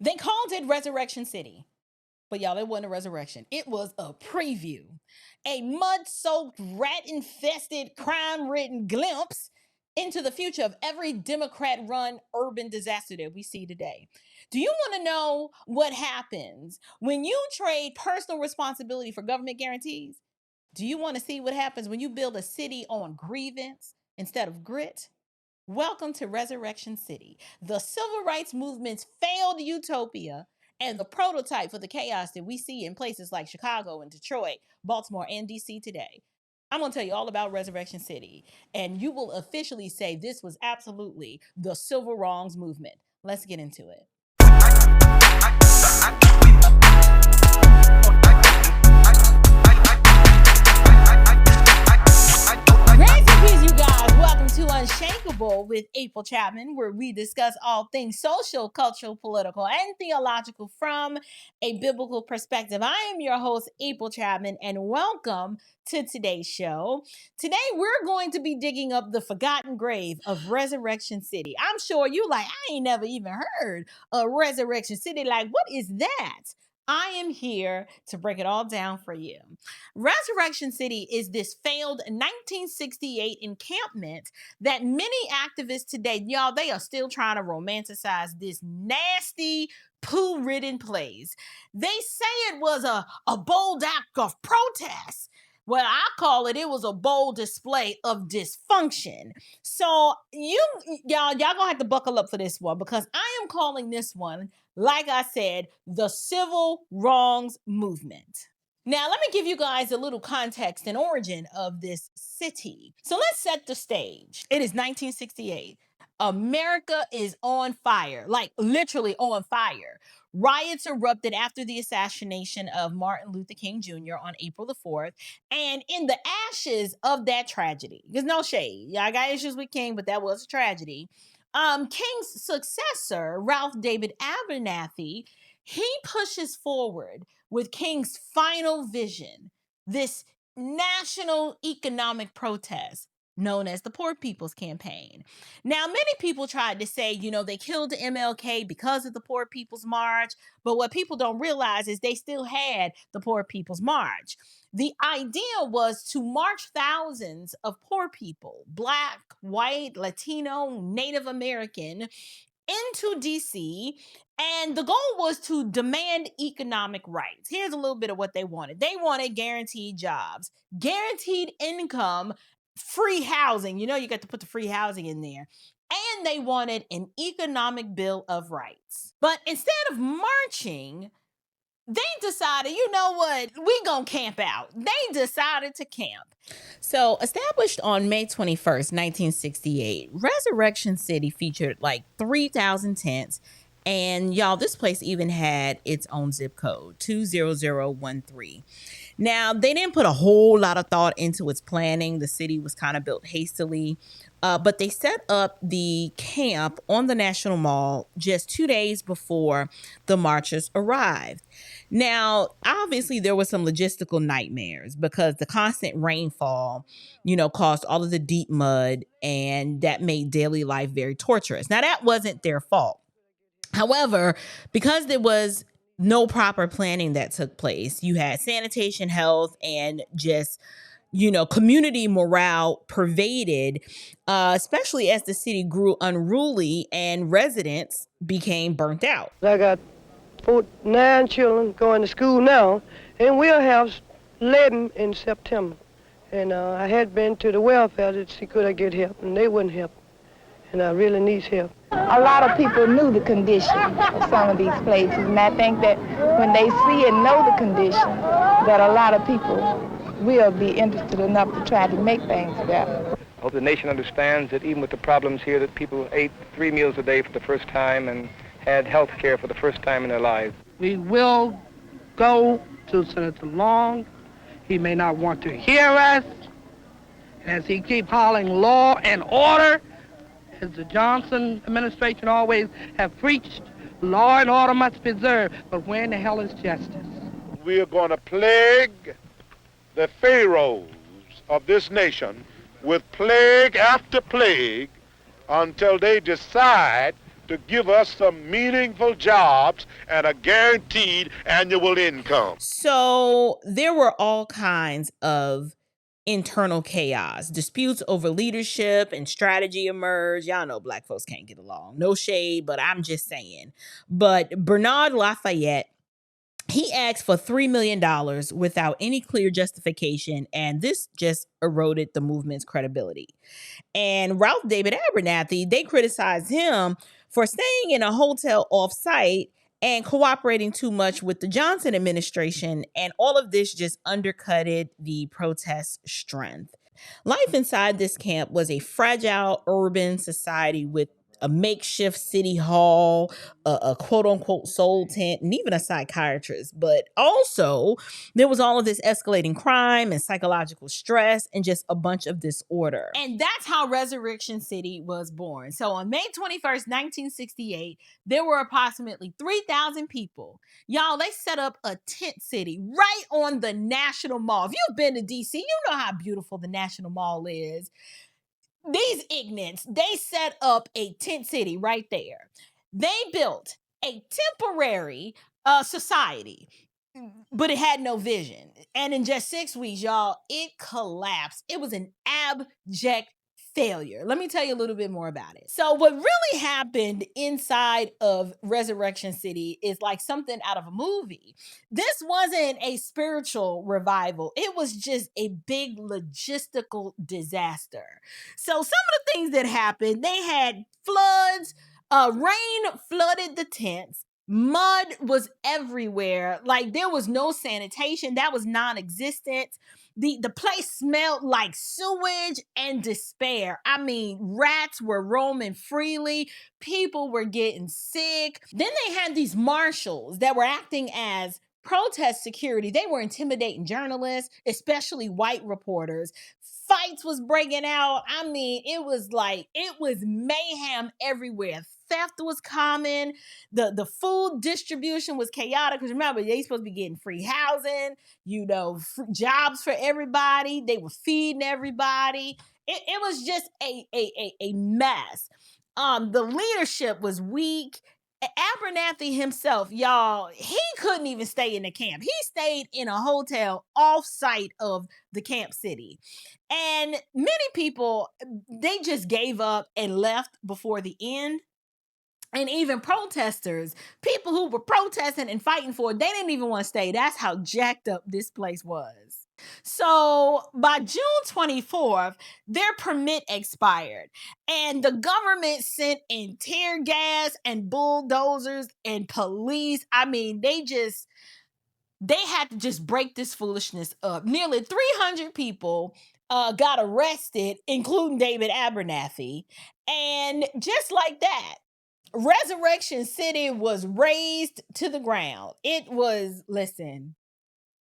They called it Resurrection City. But y'all, it wasn't a resurrection. It was a preview. A mud-soaked, rat-infested, crime-ridden glimpse into the future of every Democrat-run urban disaster that we see today. Do you want to know what happens when you trade personal responsibility for government guarantees? Do you want to see what happens when you build a city on grievance instead of grit? Welcome to Resurrection City, the civil rights movement's failed utopia and the prototype for the chaos that we see in places like Chicago and Detroit, Baltimore, and DC today. I'm going to tell you all about Resurrection City, and you will officially say this was absolutely the civil wrongs movement. Let's get into it. You guys, welcome to Unshakable with April Chapman, where we discuss all things social, cultural, political, and theological from a biblical perspective. I am your host, April Chapman, and welcome to today's show. Today, we're going to be digging up the forgotten grave of Resurrection City. I'm sure you like, I ain't never even heard of Resurrection City. Like, what is that? I am here to break it all down for you. Resurrection City is this failed 1968 encampment that many activists today, y'all, they are still trying to romanticize this nasty, poo-ridden place. They say it was a bold act of protest. Well, I call it was a bold display of dysfunction. So y'all gonna have to buckle up for this one because I am calling this one, like I said, the civil wrongs movement. Now, let me give you guys a little context and origin of this city. So let's set the stage. It is 1968. America is on fire, like literally on fire. Riots erupted after the assassination of Martin Luther King Jr. on April the 4th. And in the ashes of that tragedy, there's no shade. I got issues with King, but that was a tragedy. King's successor, Ralph David Abernathy, he pushes forward with King's final vision, this national economic protest known as the Poor People's Campaign. Now, many people tried to say, they killed MLK because of the Poor People's March, but what people don't realize is they still had the Poor People's March. The idea was to march thousands of poor people, Black, white, Latino, Native American, into DC, and the goal was to demand economic rights. Here's a little bit of what they wanted. They wanted guaranteed jobs, guaranteed income, free housing. You got to put the free housing in there. And they wanted an economic bill of rights. But instead of marching, they decided, you know what, we gonna camp out. They decided to camp. So, established on May 21st, 1968, Resurrection City featured like 3,000 tents. And y'all, this place even had its own zip code, 20013. Now, they didn't put a whole lot of thought into its planning. The city was kind of built hastily. But they set up the camp on the National Mall just 2 days before the marchers arrived. Now, obviously, there were some logistical nightmares because the constant rainfall, caused all of the deep mud, and that made daily life very torturous. Now, that wasn't their fault. However, because there was no proper planning that took place, you had sanitation, health, and just community morale pervaded, especially as the city grew unruly and residents became burnt out. I got 9 children going to school now, and we'll have 11 in September. And I had been to the welfare to see could I get help, and they wouldn't help. And I really need help. A lot of people knew the condition of some of these places, and I think that when they see and know the condition, that a lot of people will be interested enough to try to make things better. I hope the nation understands that even with the problems here, that people ate 3 meals a day for the first time and had health care for the first time in their lives. We will go to Senator Long. He may not want to hear us. As he keeps hollering law and order, as the Johnson administration always have preached, law and order must be preserved. But where in the hell is justice? We are going to plague the pharaohs of this nation with plague after plague until they decide to give us some meaningful jobs and a guaranteed annual income. So there were all kinds of internal chaos. Disputes over leadership and strategy emerged. Y'all know black folks can't get along. No shade, but I'm just saying. But Bernard Lafayette, he asked for $3 million without any clear justification, and this just eroded the movement's credibility. And Ralph David Abernathy, they criticized him for staying in a hotel off-site and cooperating too much with the Johnson administration, and all of this just undercutted the protest strength. Life inside this camp was a fragile urban society with a makeshift city hall, a quote unquote soul tent, and even a psychiatrist. But also, there was all of this escalating crime and psychological stress and just a bunch of disorder. And that's how Resurrection City was born. So on May 21st, 1968, there were approximately 3,000 people. Y'all, they set up a tent city right on the National Mall. If you've been to DC, you know how beautiful the National Mall is. These ignorants, they set up a tent city right there. They built a temporary society, but it had no vision. And in just 6 weeks, y'all, it collapsed. It was an abject failure. Let me tell you a little bit more about it. So what really happened inside of Resurrection City is like something out of a movie. This wasn't a spiritual revival. It was just a big logistical disaster. So some of the things that happened, they had floods, rain flooded the tents. Mud was everywhere. Like there was no sanitation. That was non-existent. The place smelled like sewage and despair. I mean, rats were roaming freely. People were getting sick. Then they had these marshals that were acting as protest security. They were intimidating journalists, especially white reporters. Fights was breaking out. I mean, it was mayhem everywhere. Theft was common. The food distribution was chaotic. Because remember, they supposed to be getting free housing, jobs for everybody. They were feeding everybody. It was just a mess. The leadership was weak. Abernathy himself, y'all, he couldn't even stay in the camp. He stayed in a hotel off-site of the camp city. And many people, they just gave up and left before the end. And even protesters, people who were protesting and fighting for it, they didn't even want to stay. That's how jacked up this place was. So by June 24th, their permit expired, and the government sent in tear gas and bulldozers and police. I mean, they had to just break this foolishness up. Nearly 300 people got arrested, including David Abernathy. And just like that, Resurrection City was razed to the ground. It was, listen,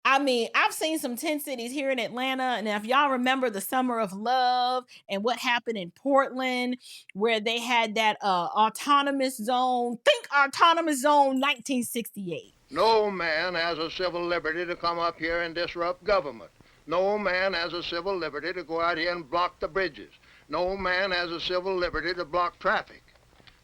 I mean, I've seen some tent cities here in Atlanta, and if y'all remember the Summer of Love and what happened in Portland, where they had that autonomous zone, think autonomous zone 1968. No man has a civil liberty to come up here and disrupt government. No man has a civil liberty to go out here and block the bridges. No man has a civil liberty to block traffic.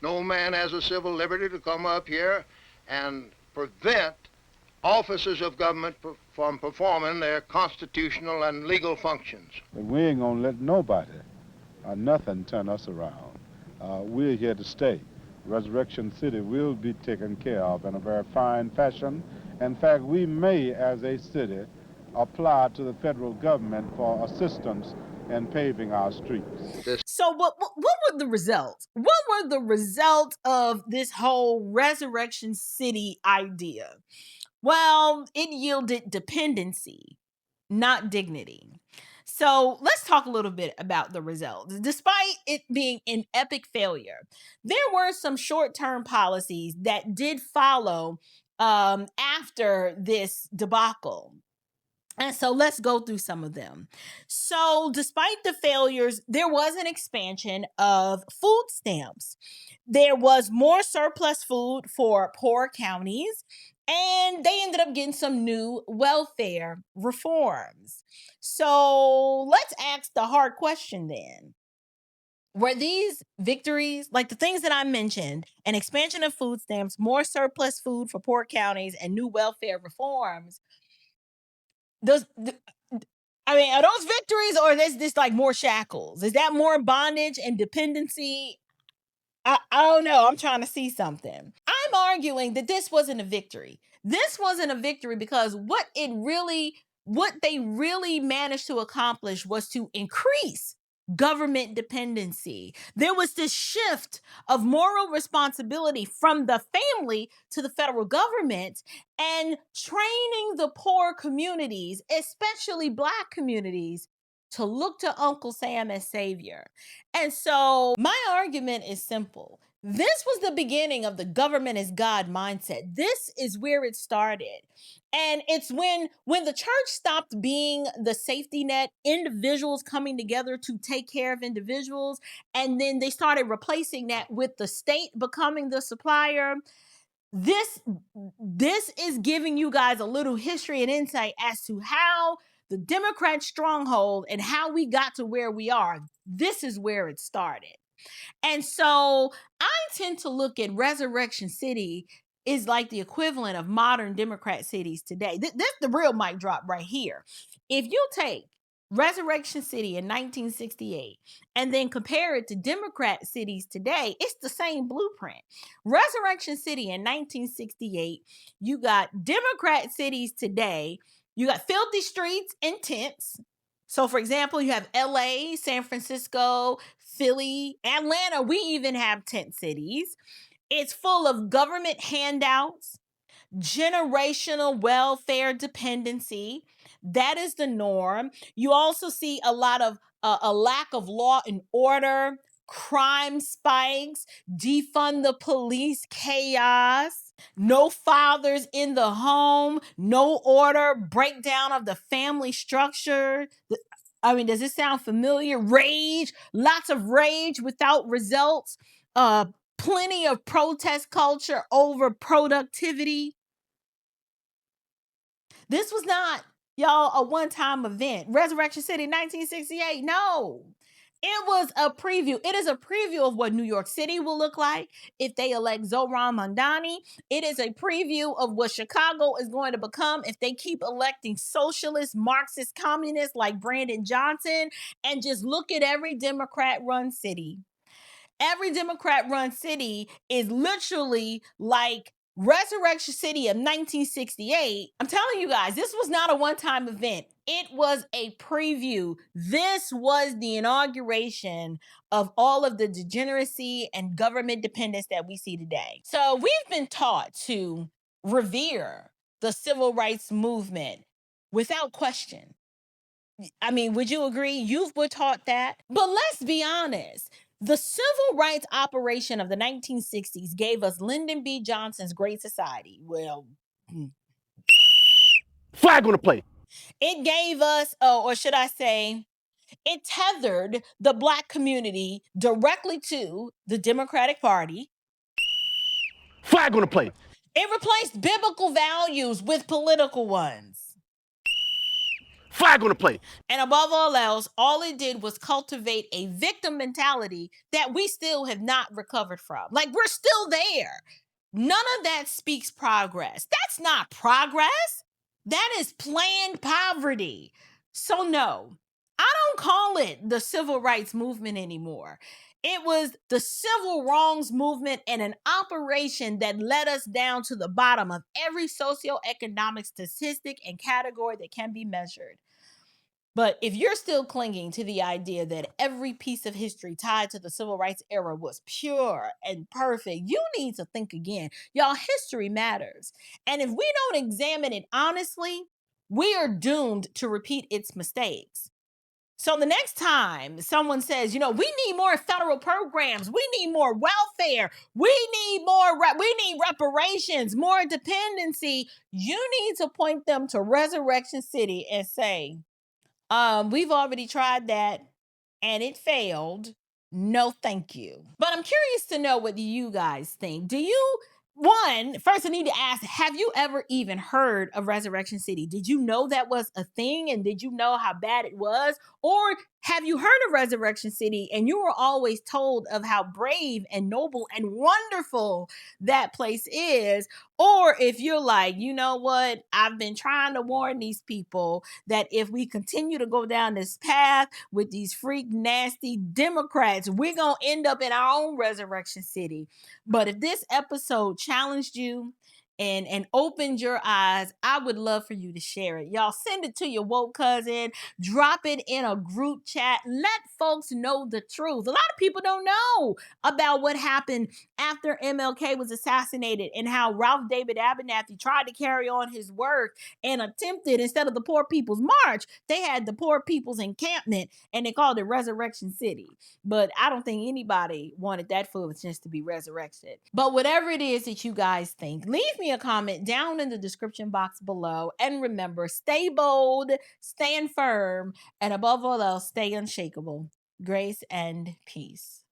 No man has a civil liberty to come up here and prevent officers of government from performing their constitutional and legal functions. We ain't gonna let nobody or nothing turn us around. We're here to stay. Resurrection City will be taken care of in a very fine fashion. In fact, we may, as a city, apply to the federal government for assistance in paving our streets. So what were the results? What were the results of this whole Resurrection City idea? Well, it yielded dependency, not dignity. So let's talk a little bit about the results. Despite it being an epic failure, there were some short-term policies that did follow after this debacle. And so let's go through some of them. So despite the failures, there was an expansion of food stamps. There was more surplus food for poor counties, and they ended up getting some new welfare reforms. So let's ask the hard question then. were these victories, like the things that I mentioned, an expansion of food stamps, more surplus food for poor counties, and new welfare reforms, those, I mean, are those victories, or is this like more shackles? Is that more bondage and dependency? I don't know. I'm trying to see something. I'm arguing that this wasn't a victory. This wasn't a victory because what they really managed to accomplish was to increase government dependency. There was this shift of moral responsibility from the family to the federal government, and training the poor communities, especially Black communities, to look to Uncle Sam as savior. And so my argument is simple. This was the beginning of the government is God mindset. This is where it started. And it's when the church stopped being the safety net, individuals coming together to take care of individuals, and then they started replacing that with the state becoming the supplier. This is giving you guys a little history and insight as to how the Democrat stronghold and how we got to where we are. This is where it started. And so I tend to look at Resurrection City is like the equivalent of modern Democrat cities today. This the real mic drop right here. If you take Resurrection City in 1968 and then compare it to Democrat cities today, it's the same blueprint. Resurrection City in 1968, you got Democrat cities today, you got filthy streets and tents. So, for example, you have LA, San Francisco, Philly, Atlanta. We even have tent cities. It's full of government handouts, generational welfare dependency. That is the norm. You also see a lot of a lack of law and order, crime spikes, defund the police chaos, no fathers in the home, no order, breakdown of the family structure. I mean, does this sound familiar? Rage, lots of rage without results, plenty of protest culture over productivity. This was not, y'all, a one-time event. Resurrection City 1968, no. It was a preview. It is a preview of what New York City will look like if they elect Zohran Mamdani. It is a preview of what Chicago is going to become if they keep electing socialist, Marxist, communists like Brandon Johnson. And just look at every Democrat-run city. Every Democrat-run city is literally like Resurrection City of 1968. I'm telling you guys, this was not a one-time event. It was a preview. This was the inauguration of all of the degeneracy and government dependence that we see today. So we've been taught to revere the civil rights movement without question. I mean, would you agree? You've been taught that. But let's be honest. The civil rights operation of the 1960s gave us Lyndon B. Johnson's Great Society. Well, flag on the plate. It gave us, or should I say, it tethered the Black community directly to the Democratic Party. Flag on the plate. It replaced biblical values with political ones. Flag on the plate. And above all else, all it did was cultivate a victim mentality that we still have not recovered from. Like, we're still there. None of that speaks progress. That's not progress. That is planned poverty. So no, I don't call it the civil rights movement anymore. It was the civil wrongs movement and an operation that led us down to the bottom of every socioeconomic statistic and category that can be measured. But if you're still clinging to the idea that every piece of history tied to the civil rights era was pure and perfect, you need to think again. Y'all, history matters. And if we don't examine it honestly, we are doomed to repeat its mistakes. So the next time someone says, we need more federal programs, we need more welfare, we need reparations, more dependency, you need to point them to Resurrection City and say, we've already tried that and it failed. No, thank you. But I'm curious to know what you guys think. First I need to ask, have you ever even heard of Resurrection City? Did you know that was a thing? And did you know how bad it was? Or Have you heard of Resurrection City and you were always told of how brave and noble and wonderful that place is? Or if you're like, you know what, I've been trying to warn these people that if we continue to go down this path with these freak nasty Democrats, we're going to end up in our own Resurrection City. But if this episode challenged you, and opened your eyes, I would love for you to share it. Y'all send it to your woke cousin, drop it in a group chat, let folks know the truth. A lot of people don't know about what happened after MLK was assassinated and how Ralph David Abernathy tried to carry on his work and attempted, instead of the Poor People's March, they had the Poor People's Encampment and they called it Resurrection City. But I don't think anybody wanted that foolishness to be resurrected. But whatever it is that you guys think, leave me a comment down in the description box below. And remember, stay bold, stand firm, and above all else, stay unshakable. Grace and peace.